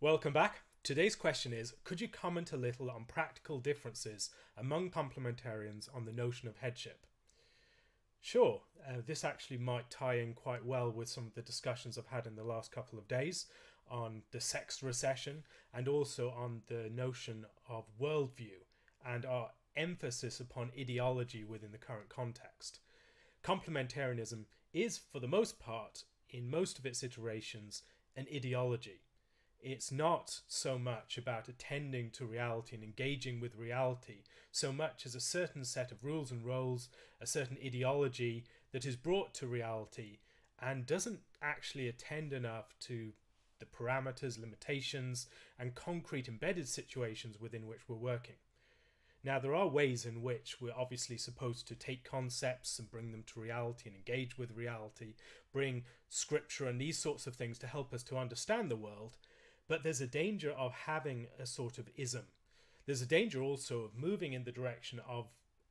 Welcome back. Today's question is, could you comment a little on practical differences among complementarians on the notion of headship? Sure, this actually might tie in quite well with some of the discussions I've had in the last couple of days on the sex recession and also on the notion of worldview and our emphasis upon ideology within the current context. Complementarianism is, for the most part, in most of its iterations, an ideology. It's not so much about attending to reality and engaging with reality so much as a certain set of rules and roles, a certain ideology that is brought to reality and doesn't actually attend enough to the parameters, limitations, and concrete embedded situations within which we're working. Now, there are ways in which we're obviously supposed to take concepts and bring them to reality and engage with reality, bring scripture and these sorts of things to help us to understand the world. But there's a danger of having a sort of ism. There's a danger also of moving in the direction of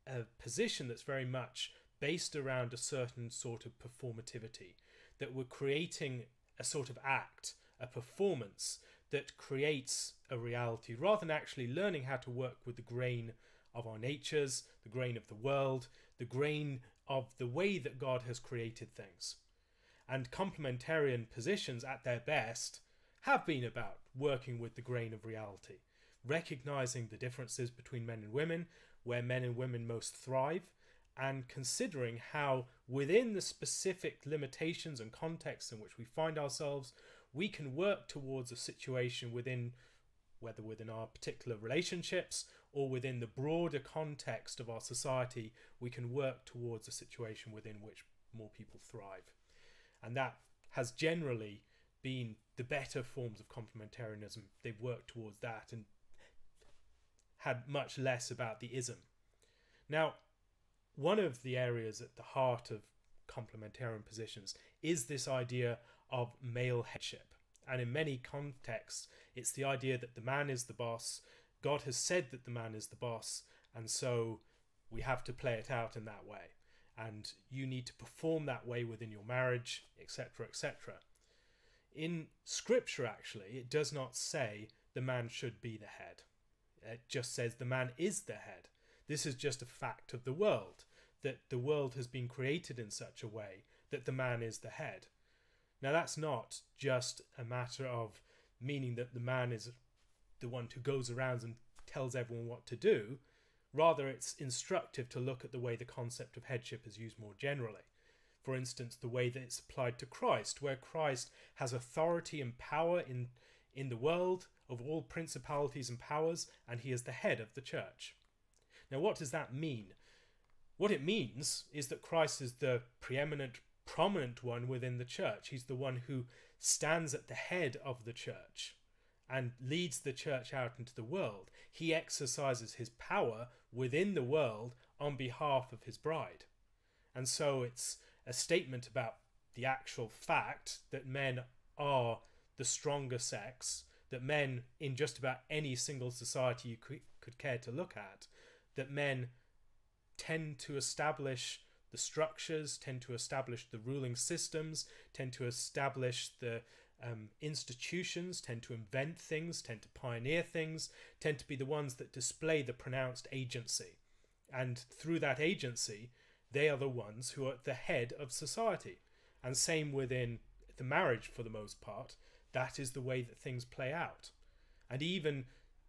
a position that's very much based around a certain sort of performativity, that we're creating a sort of act, a performance that creates a reality, rather than actually learning how to work with the grain of our natures, the grain of the world, the grain of the way that God has created things. And complementarian positions at their best have been about working with the grain of reality, recognizing the differences between men and women, where men and women most thrive, and considering how within the specific limitations and contexts in which we find ourselves, we can work towards a situation whether within our particular relationships or within the broader context of our society, we can work towards a situation within which more people thrive. And that has generally been the better forms of complementarianism. They've worked towards that and had much less about the ism. Now, one of the areas at the heart of complementarian positions is this idea of male headship. And in many contexts, it's the idea that the man is the boss. God has said that the man is the boss, and so we have to play it out in that way. And you need to perform that way within your marriage, etc., etc. In scripture, actually, it does not say the man should be the head. It just says the man is the head. This is just a fact of the world, that the world has been created in such a way that the man is the head. Now, that's not just a matter of meaning that the man is the one who goes around and tells everyone what to do. Rather, it's instructive to look at the way the concept of headship is used more generally. For instance, the way that it's applied to Christ, where Christ has authority and power in the world of all principalities and powers, and he is the head of the church. Now, what does that mean? What it means is that Christ is the preeminent, prominent one within the church. He's the one who stands at the head of the church and leads the church out into the world. He exercises his power within the world on behalf of his bride. And so it's a statement about the actual fact that men are the stronger sex, that men in just about any single society you could care to look at, that men tend to establish the structures, tend to establish the ruling systems, tend to establish the institutions, tend to invent things, tend to pioneer things, tend to be the ones that display the pronounced agency. And through that agency, they are the ones who are at the head of society. And same within the marriage for the most part. That is the way that things play out. And even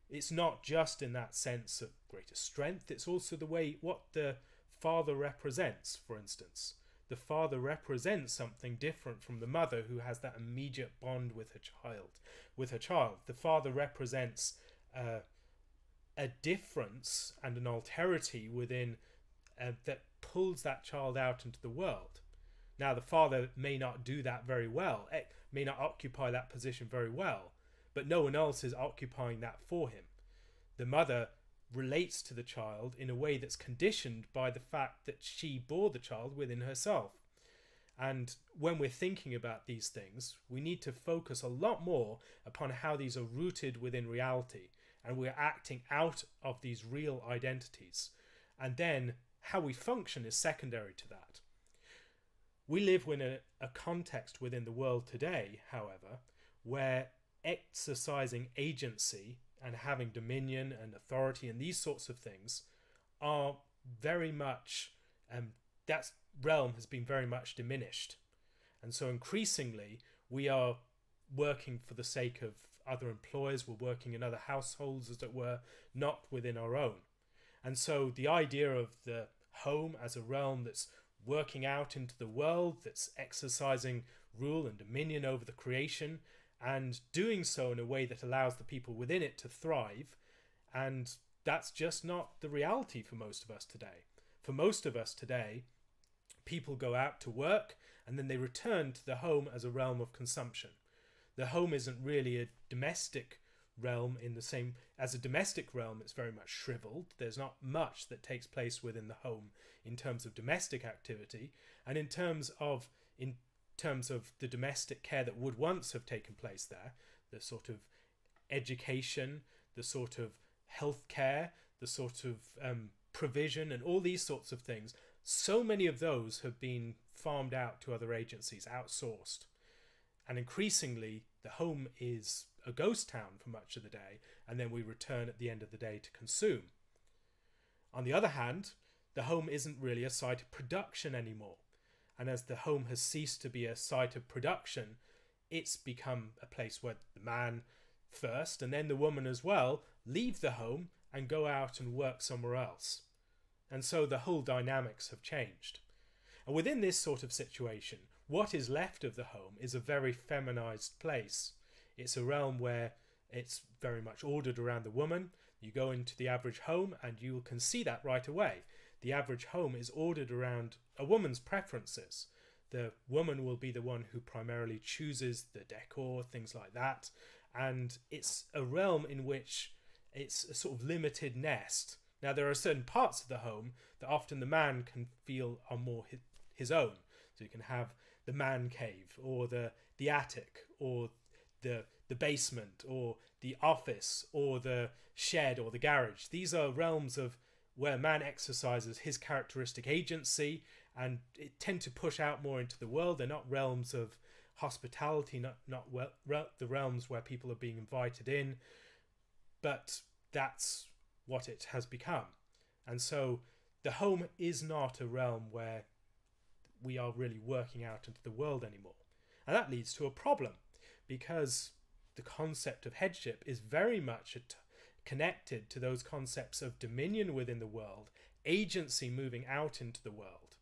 it's not just in that sense of greater strength, it's also the way what the father represents, for instance. The father represents something different from the mother who has that immediate bond with her child. The father represents a difference and an alterity within that pulls that child out into the world. Now, the father may not do that very well, may not occupy that position very well, but no one else is occupying that for him. The mother relates to the child in a way that's conditioned by the fact that she bore the child within herself. And when we're thinking about these things, we need to focus a lot more upon how these are rooted within reality, and we're acting out of these real identities. And then how we function is secondary to that. We live in a context within the world today, however, where exercising agency and having dominion and authority and these sorts of things are very much, that realm has been very much diminished. And so increasingly we are working for the sake of other employers, we're working in other households, as it were, not within our own. And so the idea of the home as a realm that's working out into the world, that's exercising rule and dominion over the creation, and doing so in a way that allows the people within it to thrive. And that's just not the reality for most of us today. For most of us today, people go out to work and then they return to the home as a realm of consumption. The home isn't really a domestic realm in the same as a domestic realm. It's very much shriveled. There's not much that takes place within the home in terms of domestic activity, and in terms of the domestic care that would once have taken place there, the sort of education, the sort of health care, the sort of provision and all these sorts of things, so many of those have been farmed out to other agencies, outsourced. And increasingly, the home is a ghost town for much of the day, and then we return at the end of the day to consume. On the other hand, the home isn't really a site of production anymore. And as the home has ceased to be a site of production, it's become a place where the man first, and then the woman as well, leave the home and go out and work somewhere else. And so the whole dynamics have changed. And within this sort of situation, what is left of the home is a very feminized place. It's a realm where it's very much ordered around the woman. You go into the average home and you can see that right away. The average home is ordered around a woman's preferences. The woman will be the one who primarily chooses the decor, things like that. And it's a realm in which it's a sort of limited nest. Now, there are certain parts of the home that often the man can feel are more his own. So you can have the man cave, or the attic, or the basement, or the office, or the shed, or the garage. These are realms of where man exercises his characteristic agency and it tend to push out more into the world. They're not realms of hospitality, not the realms where people are being invited in, but that's what it has become. And so the home is not a realm where we are really working out into the world anymore. And that leads to a problem, because the concept of headship is very much connected to those concepts of dominion within the world, agency moving out into the world.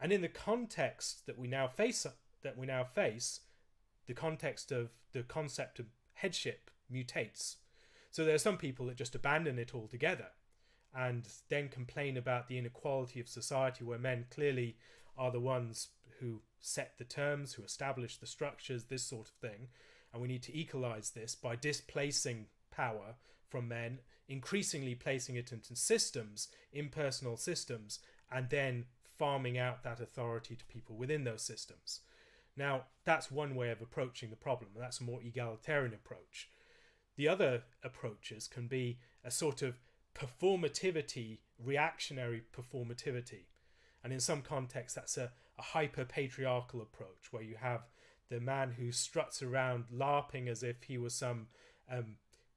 And in the context that we now face, the context of the concept of headship mutates. So there are some people that just abandon it altogether and then complain about the inequality of society, where men clearly are the ones who set the terms, who establish the structures, this sort of thing. And we need to equalize this by displacing power from men, increasingly placing it into systems, impersonal systems, and then farming out that authority to people within those systems. Now, that's one way of approaching the problem. That's a more egalitarian approach. The other approaches can be a sort of performativity, reactionary performativity. And in some contexts, that's a hyper-patriarchal approach, where you have the man who struts around LARPing as if he was some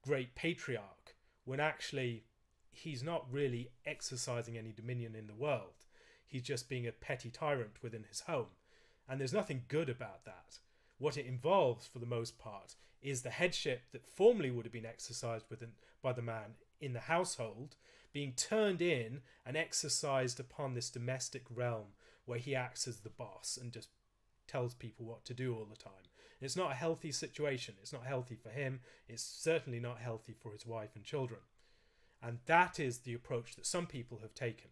great patriarch, when actually he's not really exercising any dominion in the world. He's just being a petty tyrant within his home. And there's nothing good about that. What it involves, for the most part, is the headship that formerly would have been exercised by the man in the household being turned in and exercised upon this domestic realm, where he acts as the boss and just tells people what to do all the time. It's not a healthy situation. It's not healthy for him. It's certainly not healthy for his wife and children. And that is the approach that some people have taken.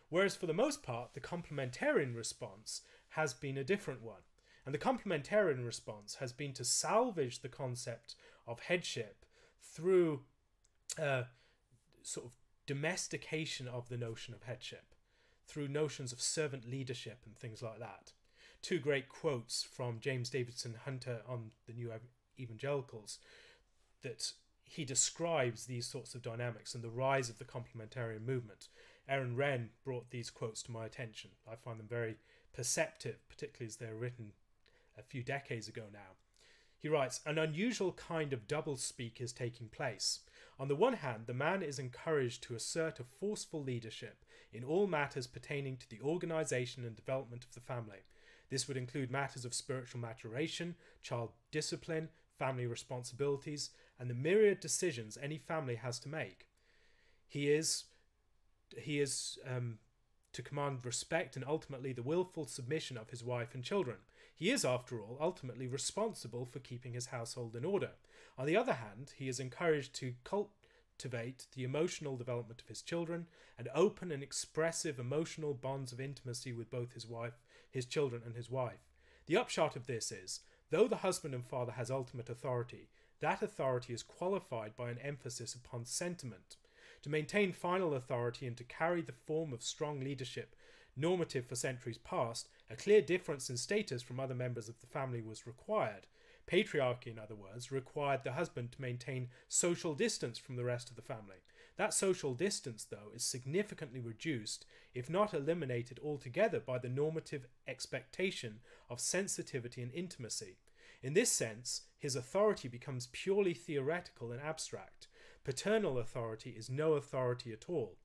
Whereas for the most part, the complementarian response has been a different one. And the complementarian response has been to salvage the concept of headship through sort of domestication of the notion of headship, through notions of servant leadership and things like that. Two great quotes from James Davidson Hunter on the New Evangelicals, that he describes these sorts of dynamics and the rise of the complementarian movement. Aaron Wren brought these quotes to my attention. I find them very perceptive, particularly as they're written a few decades ago now. He writes, an unusual kind of doublespeak is taking place. On the one hand, the man is encouraged to assert a forceful leadership in all matters pertaining to the organisation and development of the family. This would include matters of spiritual maturation, child discipline, family responsibilities, and the myriad decisions any family has to make. He is to command respect and ultimately the willful submission of his wife and children. He is, after all, ultimately responsible for keeping his household in order. On the other hand, he is encouraged to cultivate the emotional development of his children and open and expressive emotional bonds of intimacy with both his children and his wife. The upshot of this is, though the husband and father has ultimate authority, that authority is qualified by an emphasis upon sentiment. To maintain final authority and to carry the form of strong leadership normative for centuries past, a clear difference in status from other members of the family was required. Patriarchy, in other words, required the husband to maintain social distance from the rest of the family. That social distance, though, is significantly reduced, if not eliminated altogether, by the normative expectation of sensitivity and intimacy. In this sense, his authority becomes purely theoretical and abstract. Paternal authority is no authority at all.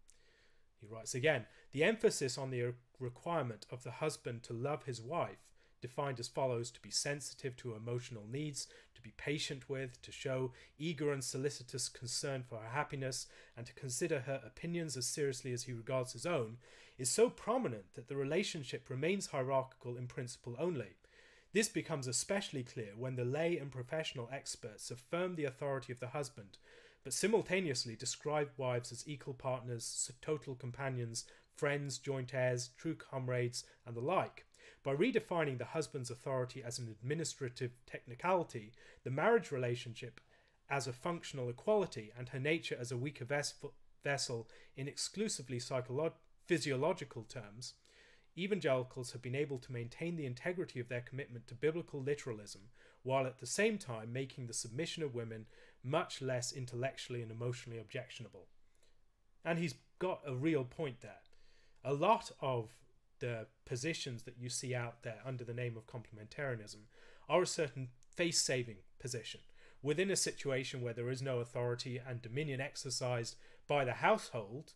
He writes again, the emphasis on the requirement of the husband to love his wife, defined as follows: to be sensitive to emotional needs, to be patient with, to show eager and solicitous concern for her happiness, and to consider her opinions as seriously as he regards his own, is so prominent that the relationship remains hierarchical in principle only. This becomes especially clear when the lay and professional experts affirm the authority of the husband, but simultaneously describe wives as equal partners, total companions, friends, joint heirs, true comrades, and the like. By redefining the husband's authority as an administrative technicality, the marriage relationship as a functional equality, and her nature as a weaker vessel in exclusively physiological terms, evangelicals have been able to maintain the integrity of their commitment to biblical literalism, while at the same time making the submission of women much less intellectually and emotionally objectionable. And he's got a real point there. A lot of the positions that you see out there under the name of complementarianism are a certain face-saving position within a situation where there is no authority and dominion exercised by the household,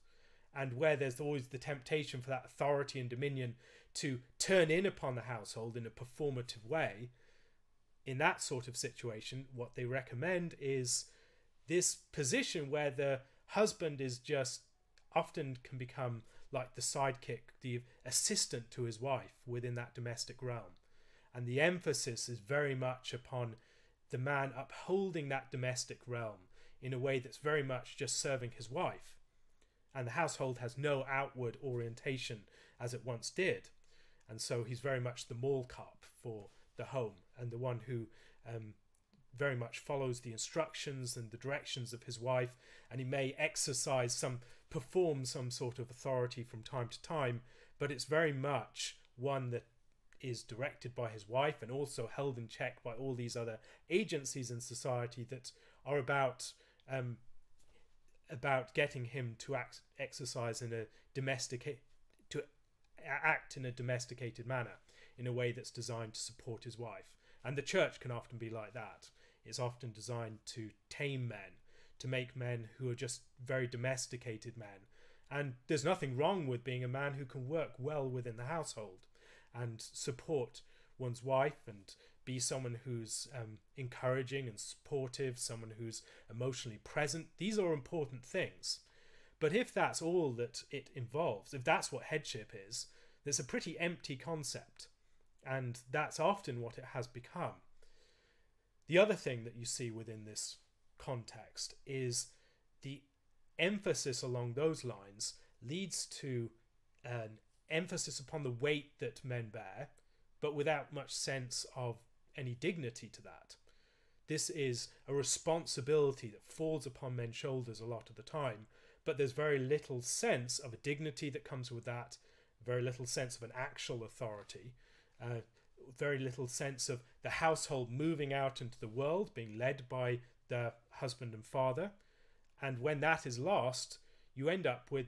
and where there's always the temptation for that authority and dominion to turn in upon the household in a performative way. In that sort of situation, what they recommend is this position where the husband is just often can become like the sidekick, the assistant to his wife within that domestic realm. And the emphasis is very much upon the man upholding that domestic realm in a way that's very much just serving his wife. And the household has no outward orientation as it once did. And so he's very much the mall cop for the home, and the one who very much follows the instructions and the directions of his wife, and he may perform some sort of authority from time to time, but it's very much one that is directed by his wife and also held in check by all these other agencies in society that are about getting him to act in a domesticated manner, in a way that's designed to support his wife. And the church can often be like that. It's often designed to tame men, to make men who are just very domesticated men. And there's nothing wrong with being a man who can work well within the household and support one's wife and be someone who's encouraging and supportive, someone who's emotionally present. These are important things. But if that's all that it involves, if that's what headship is, it's a pretty empty concept. And that's often what it has become. The other thing that you see within this context is the emphasis along those lines leads to an emphasis upon the weight that men bear, but without much sense of any dignity to that. This is a responsibility that falls upon men's shoulders a lot of the time, but there's very little sense of a dignity that comes with that, very little sense of an actual authority, very little sense of the household moving out into the world, being led by the husband and father. And when that is lost, you end up with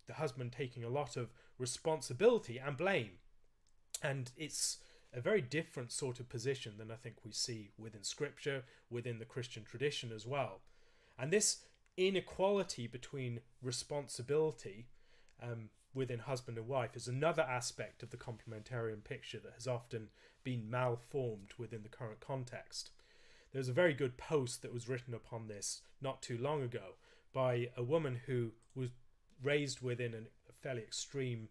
the husband taking a lot of responsibility and blame. And it's a very different sort of position than I think we see within Scripture, within the Christian tradition as well. And this inequality between responsibility within husband and wife is another aspect of the complementarian picture that has often been malformed within the current context. There's a very good post that was written upon this not too long ago by a woman who was raised within a fairly extreme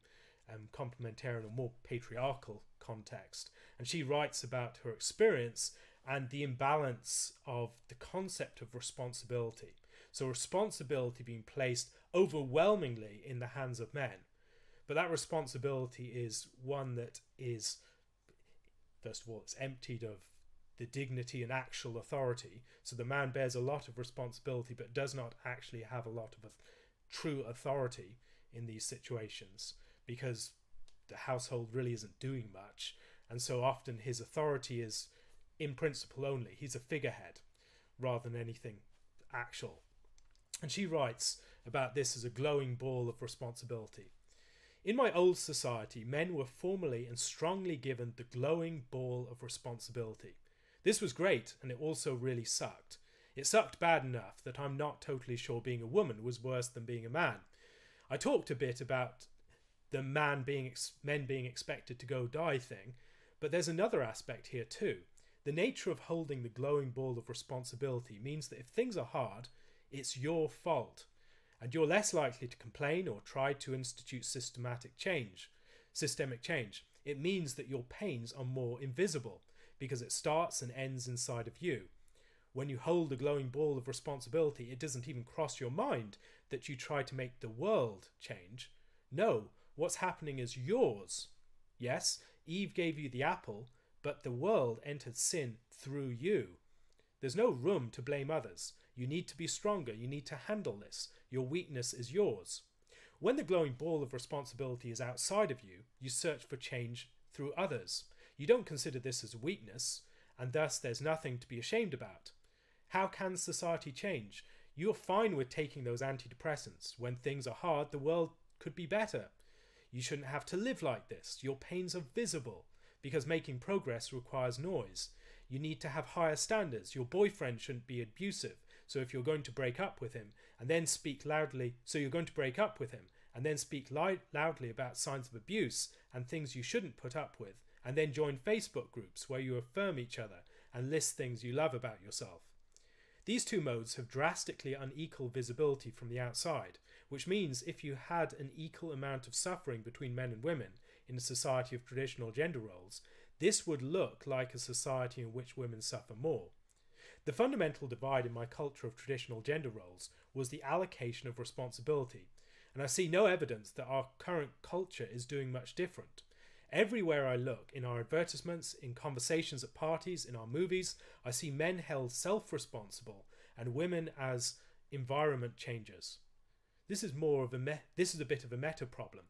complementarian or more patriarchal context, and she writes about her experience and the imbalance of the concept of responsibility. So responsibility being placed overwhelmingly in the hands of men, but that responsibility is one that is, first of all, it's emptied of the dignity and actual authority. So the man bears a lot of responsibility but does not actually have a lot of true authority in these situations, because the household really isn't doing much, and so often his authority is in principle only. He's a figurehead rather than anything actual. And she writes about this as a glowing ball of responsibility. In my old society, men were formally and strongly given the glowing ball of responsibility. This was great, and it also really sucked. It sucked bad enough that I'm not totally sure being a woman was worse than being a man. I talked a bit about the men being expected to go die thing, but there's another aspect here too. The nature of holding the glowing ball of responsibility means that if things are hard, it's your fault, and you're less likely to complain or try to institute systemic change. It means that your pains are more invisible, because it starts and ends inside of you. When you hold a glowing ball of responsibility, it doesn't even cross your mind that you try to make the world change. No, what's happening is yours. Yes, Eve gave you the apple, but the world entered sin through you. There's no room to blame others. You need to be stronger. You need to handle this. Your weakness is yours. When the glowing ball of responsibility is outside of you, you search for change through others. You don't consider this as a weakness, and thus there's nothing to be ashamed about. How can society change? You're fine with taking those antidepressants. When things are hard, the world could be better. You shouldn't have to live like this. Your pains are visible, because making progress requires noise. You need to have higher standards. Your boyfriend shouldn't be abusive. So if you're going to break up with him and then speak loudly, loudly about signs of abuse and things you shouldn't put up with, and then join Facebook groups where you affirm each other and list things you love about yourself. These two modes have drastically unequal visibility from the outside, which means if you had an equal amount of suffering between men and women in a society of traditional gender roles, this would look like a society in which women suffer more. The fundamental divide in my culture of traditional gender roles was the allocation of responsibility, and I see no evidence that our current culture is doing much different. Everywhere I look, in our advertisements, in conversations at parties, in our movies, I see men held self-responsible and women as environment changers. This is a bit of a meta problem.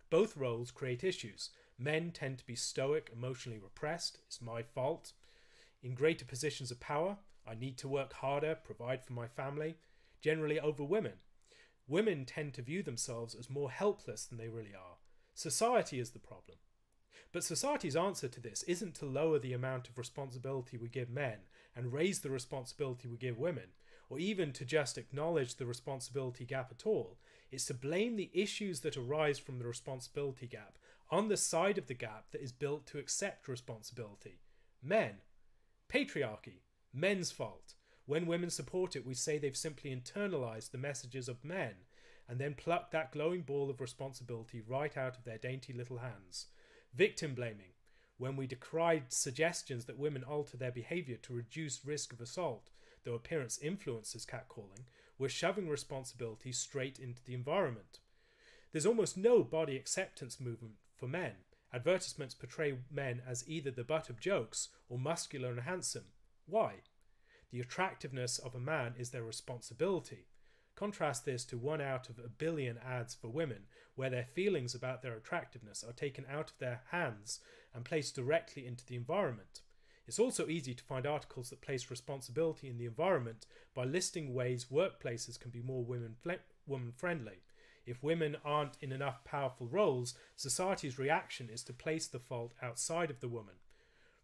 Both roles create issues. Men tend to be stoic, emotionally repressed. It's my fault. In greater positions of power, I need to work harder, provide for my family, generally over women. Women tend to view themselves as more helpless than they really are. Society is the problem. But society's answer to this isn't to lower the amount of responsibility we give men and raise the responsibility we give women, or even to just acknowledge the responsibility gap at all. It's to blame the issues that arise from the responsibility gap on the side of the gap that is built to accept responsibility. Men. Patriarchy. Men's fault. When women support it, we say they've simply internalized the messages of men and then pluck that glowing ball of responsibility right out of their dainty little hands. Victim blaming. When we decried suggestions that women alter their behaviour to reduce risk of assault, though appearance influences catcalling, we're shoving responsibility straight into the environment. There's almost no body acceptance movement for men. Advertisements portray men as either the butt of jokes or muscular and handsome. Why? The attractiveness of a man is their responsibility. Contrast this to 1 out of a billion ads for women, where their feelings about their attractiveness are taken out of their hands and placed directly into the environment. It's also easy to find articles that place responsibility in the environment by listing ways workplaces can be more woman-friendly. If women aren't in enough powerful roles, society's reaction is to place the fault outside of the woman.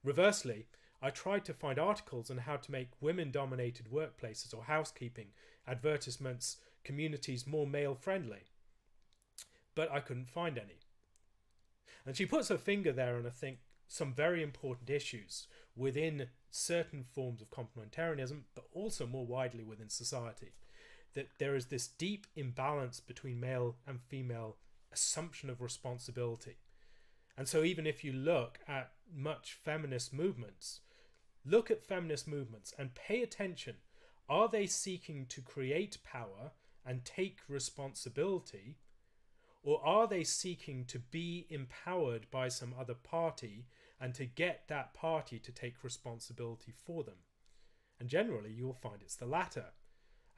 Reversely, I tried to find articles on how to make women-dominated workplaces or housekeeping advertisements communities more male-friendly, but I couldn't find any. And she puts her finger there on, I think, some very important issues within certain forms of complementarianism, but also more widely within society. That there is this deep imbalance between male and female assumption of responsibility. And so even if you look at much feminist movements, look at feminist movements and pay attention. Are they seeking to create power and take responsibility, or are they seeking to be empowered by some other party and to get that party to take responsibility for them? And generally you will find it's the latter.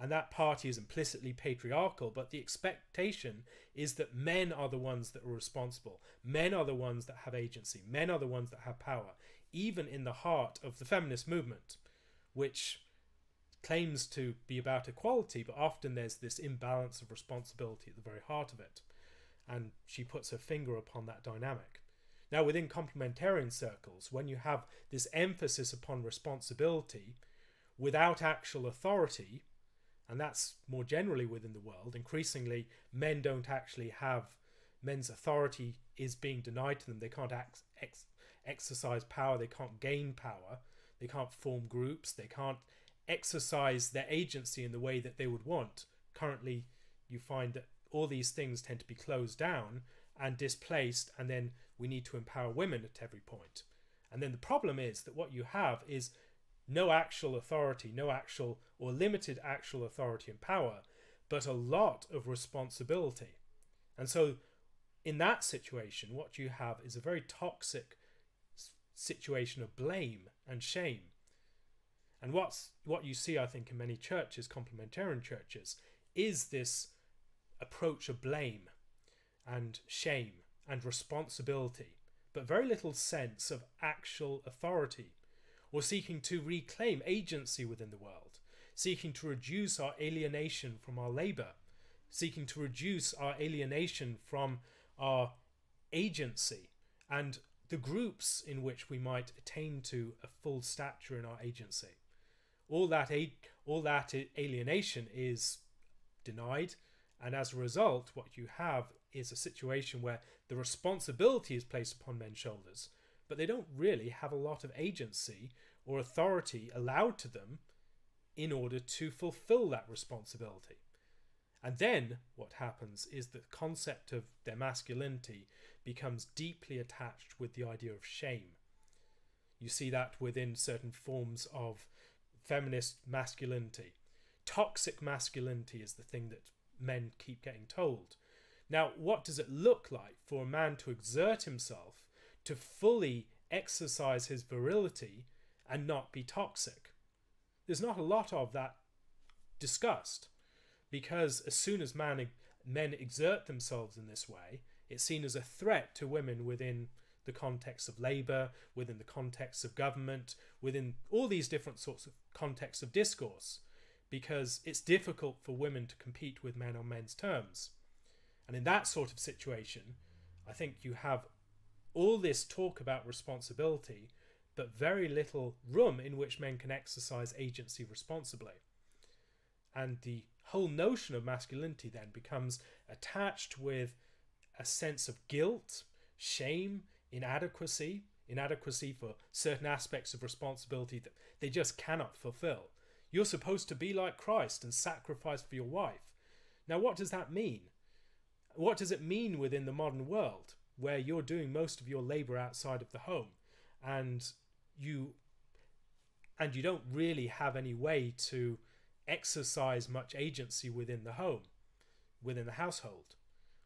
And that party is implicitly patriarchal, but the expectation is that men are the ones that are responsible. Men are the ones that have agency. Men are the ones that have power, even in the heart of the feminist movement, which claims to be about equality, but often there's this imbalance of responsibility at the very heart of it. And she puts her finger upon that dynamic. Now, within complementarian circles, when you have this emphasis upon responsibility without actual authority, and that's more generally within the world, increasingly men don't actually have, men's authority is being denied to them. They can't exercise power, they can't gain power, they can't form groups, they can't exercise their agency in the way that they would want. Currently, you find that all these things tend to be closed down and displaced, and then we need to empower women at every point. And then the problem is that what you have is no actual authority, no actual or limited actual authority and power, but a lot of responsibility. And so in that situation, what you have is a very toxic situation of blame and shame. And what you see, I think, in many churches, complementarian churches, is this approach of blame and shame and responsibility, but very little sense of actual authority, or seeking to reclaim agency within the world, seeking to reduce our alienation from our labour, seeking to reduce our alienation from our agency and the groups in which we might attain to a full stature in our agency. All that alienation is denied, and as a result, what you have is a situation where the responsibility is placed upon men's shoulders, but they don't really have a lot of agency or authority allowed to them in order to fulfill that responsibility. And then what happens is that the concept of their masculinity becomes deeply attached with the idea of shame. You see that within certain forms of feminist masculinity. Toxic masculinity is the thing that men keep getting told. Now, what does it look like for a man to exert himself to fully exercise his virility and not be toxic? There's not a lot of that discussed, because as soon as men exert themselves in this way, it's seen as a threat to women within the context of labour, within the context of government, within all these different sorts of contexts of discourse, because it's difficult for women to compete with men on men's terms. And in that sort of situation, I think you have all this talk about responsibility, but very little room in which men can exercise agency responsibly. And the whole notion of masculinity then becomes attached with a sense of guilt, shame, inadequacy for certain aspects of responsibility that they just cannot fulfill. You're supposed to be like Christ and sacrifice for your wife. Now, what does that mean? What does it mean within the modern world, where you're doing most of your labour outside of the home, and you don't really have any way to exercise much agency within the home, within the household?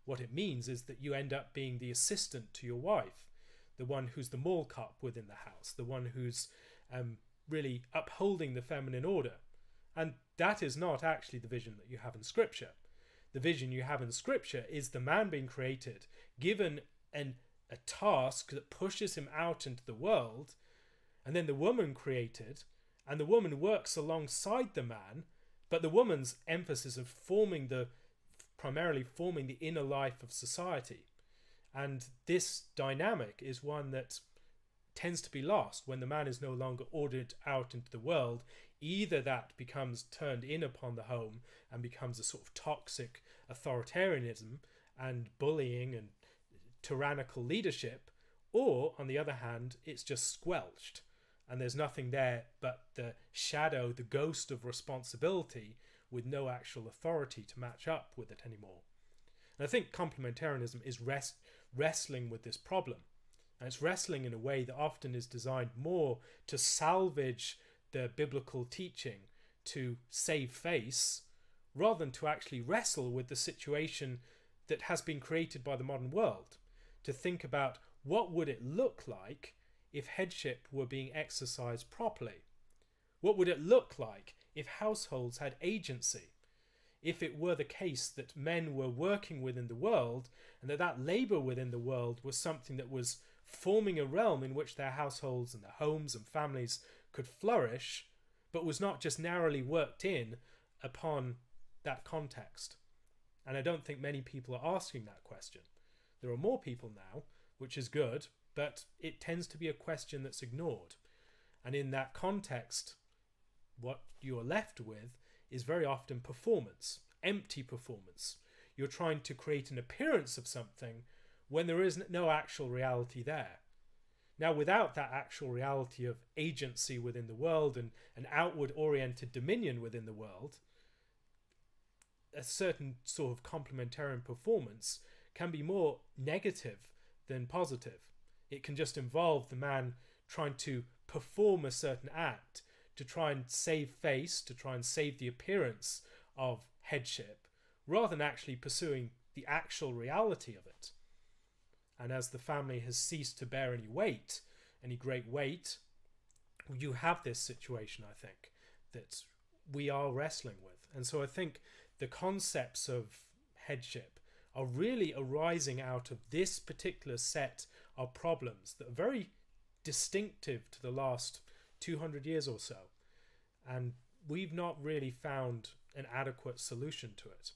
What it means is that you end up being the assistant to your wife, the one who's the mall cop within the house, the one who's really upholding the feminine order. And that is not actually the vision that you have in Scripture. The vision you have in Scripture is the man being created, given a task that pushes him out into the world, and then the woman created, and the woman works alongside the man, but the woman's emphasis of primarily forming the inner life of society. And this dynamic is one that tends to be lost when the man is no longer ordered out into the world. Either that becomes turned in upon the home and becomes a sort of toxic authoritarianism and bullying and tyrannical leadership, or on the other hand, it's just squelched and there's nothing there but the shadow, the ghost of responsibility, with no actual authority to match up with it anymore. And I think complementarianism is wrestling with this problem. And it's wrestling in a way that often is designed more to salvage the biblical teaching to save face, rather than to actually wrestle with the situation that has been created by the modern world, to think about what would it look like if headship were being exercised properly. What would it look like if households had agency? If it were the case that men were working within the world, and that labour within the world was something that was forming a realm in which their households and their homes and families could flourish, but was not just narrowly worked in upon that context. And I don't think many people are asking that question. There are more people now, which is good, but it tends to be a question that's ignored. And in that context, what you're left with is very often performance, empty performance. You're trying to create an appearance of something when there is no actual reality there. Now, without that actual reality of agency within the world and an outward-oriented dominion within the world, a certain sort of complementarian performance can be more negative than positive. It can just involve the man trying to perform a certain act to try and save face, to try and save the appearance of headship, rather than actually pursuing the actual reality of it. And as the family has ceased to bear any weight, any great weight, you have this situation, I think, that we are wrestling with. And so I think the concepts of headship are really arising out of this particular set of problems that are very distinctive to the last 200 years or so. And we've not really found an adequate solution to it.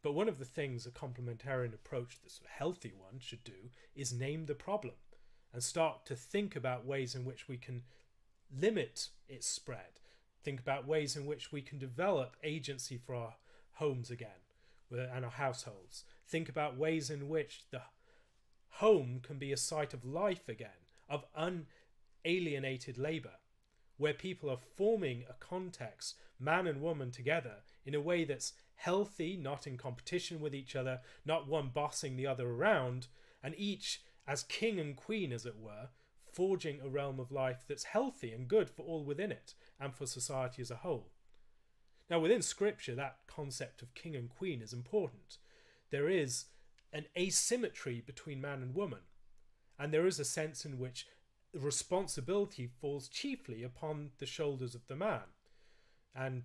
But one of the things a complementarian approach, this healthy one, should do is name the problem and start to think about ways in which we can limit its spread. Think about ways in which we can develop agency for our homes again and our households. Think about ways in which the home can be a site of life again, of unalienated labour, where people are forming a context, man and woman together, in a way that's healthy, not in competition with each other, not one bossing the other around, and each as king and queen, as it were, forging a realm of life that's healthy and good for all within it and for society as a whole. Now, within Scripture, that concept of king and queen is important. There is an asymmetry between man and woman, and there is a sense in which responsibility falls chiefly upon the shoulders of the man. And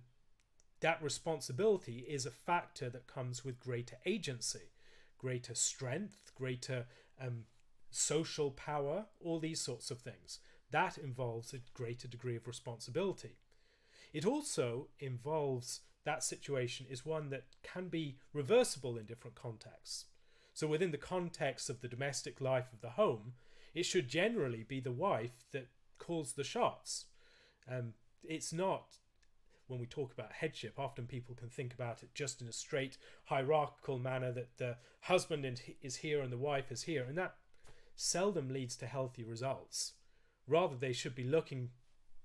that responsibility is a factor that comes with greater agency, greater strength, greater social power, all these sorts of things. That involves a greater degree of responsibility. It also involves, that situation is one that can be reversible in different contexts. So within the context of the domestic life of the home, it should generally be the wife that calls the shots. It's not, when we talk about headship, often people can think about it just in a straight hierarchical manner, that the husband is here and the wife is here, and that seldom leads to healthy results. Rather, they should be looking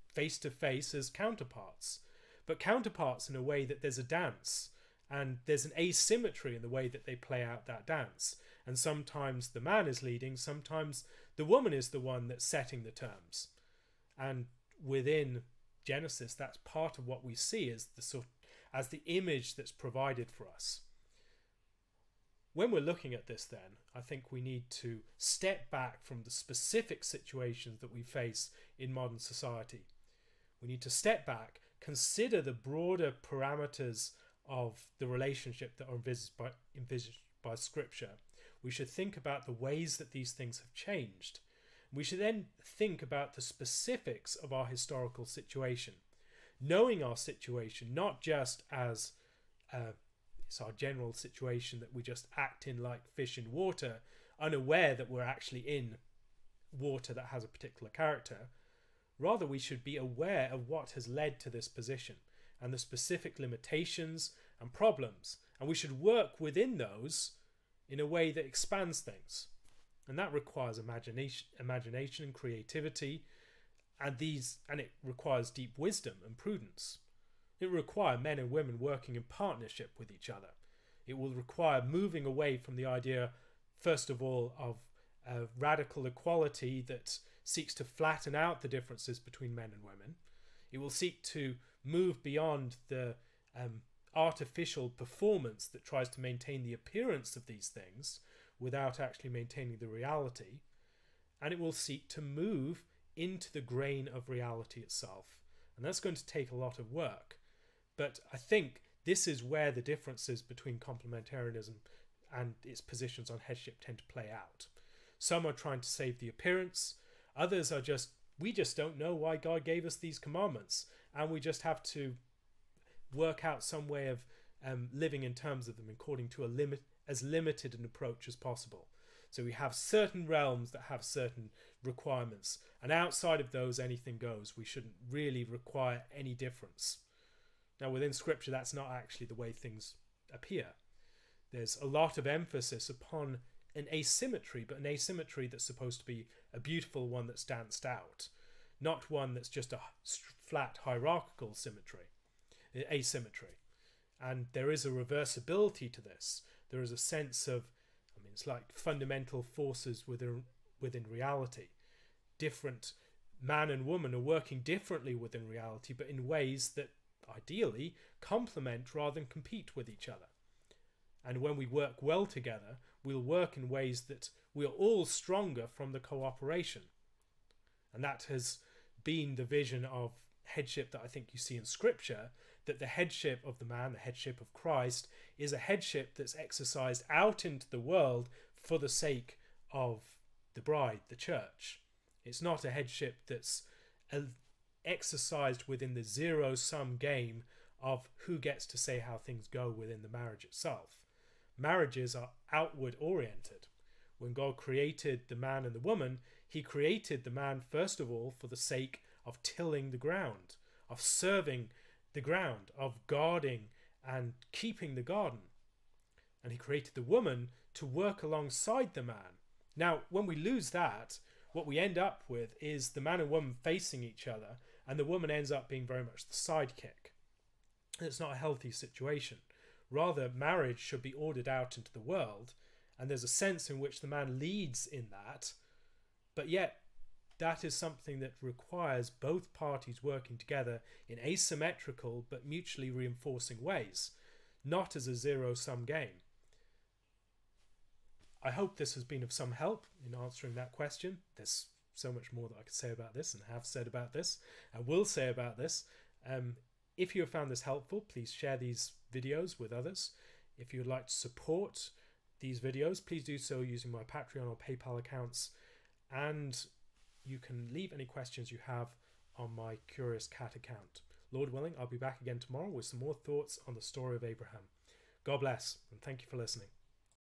face to face as counterparts, but counterparts in a way that there's a dance, and there's an asymmetry in the way that they play out that dance. And sometimes the man is leading, sometimes the woman is the one that's setting the terms. And within Genesis, that's part of what we see as the image that's provided for us. When we're looking at this, then, I think we need to step back from the specific situations that we face in modern society. We need to step back, consider the broader parameters of the relationship that are envisaged by Scripture. We should think about the ways that these things have changed. We should then think about the specifics of our historical situation, knowing our situation not just as it's our general situation that we just act in like fish in water, unaware that we're actually in water that has a particular character. Rather, we should be aware of what has led to this position and the specific limitations and problems, and we should work within those in a way that expands things. And that requires imagination and creativity, and it requires deep wisdom and prudence. It will require men and women working in partnership with each other. It will require moving away from the idea, first of all, of radical equality that seeks to flatten out the differences between men and women. It will seek to move beyond the artificial performance that tries to maintain the appearance of these things without actually maintaining the reality. And it will seek to move into the grain of reality itself. And that's going to take a lot of work. But I think this is where the differences between complementarianism and its positions on headship tend to play out. Some are trying to save the appearance. Others are we just don't know why God gave us these commandments, and we just have to work out some way of living in terms of them according to as limited an approach as possible. So we have certain realms that have certain requirements, and outside of those anything goes. We shouldn't really require any difference. Now within Scripture, that's not actually the way things appear. There's a lot of emphasis upon an asymmetry, but an asymmetry that's supposed to be a beautiful one that's danced out, not one that's just a flat hierarchical asymmetry. And there is a reversibility to this. There is a sense of, it's like fundamental forces within reality. Different man and woman are working differently within reality, but in ways that ideally complement rather than compete with each other. And when we work well together, we'll work in ways that we're all stronger from the cooperation. And that has been the vision of headship that I think you see in Scripture, that the headship of the man, the headship of Christ, is a headship that's exercised out into the world for the sake of the bride, the church. It's not a headship that's exercised within the zero-sum game of who gets to say how things go within the marriage itself. Marriages are outward oriented. When God created the man and the woman, he created the man first of all for the sake of tilling the ground, of serving the ground, of guarding and keeping the garden. And he created the woman to work alongside the man. Now, when we lose that, what we end up with is the man and woman facing each other, and the woman ends up being very much the sidekick. It's not a healthy situation. Rather, marriage should be ordered out into the world, and there's a sense in which the man leads in that, but yet that is something that requires both parties working together in asymmetrical but mutually reinforcing ways, not as a zero-sum game. I hope this has been of some help in answering that question. There's so much more that I could say about this and have said about this and will say about this. If you have found this helpful, please share these videos with others. If you would like to support these videos, please do so using my Patreon or PayPal accounts, and you can leave any questions you have on my Curious Cat account. Lord willing, I'll be back again tomorrow with some more thoughts on the story of Abraham. God bless, and thank you for listening.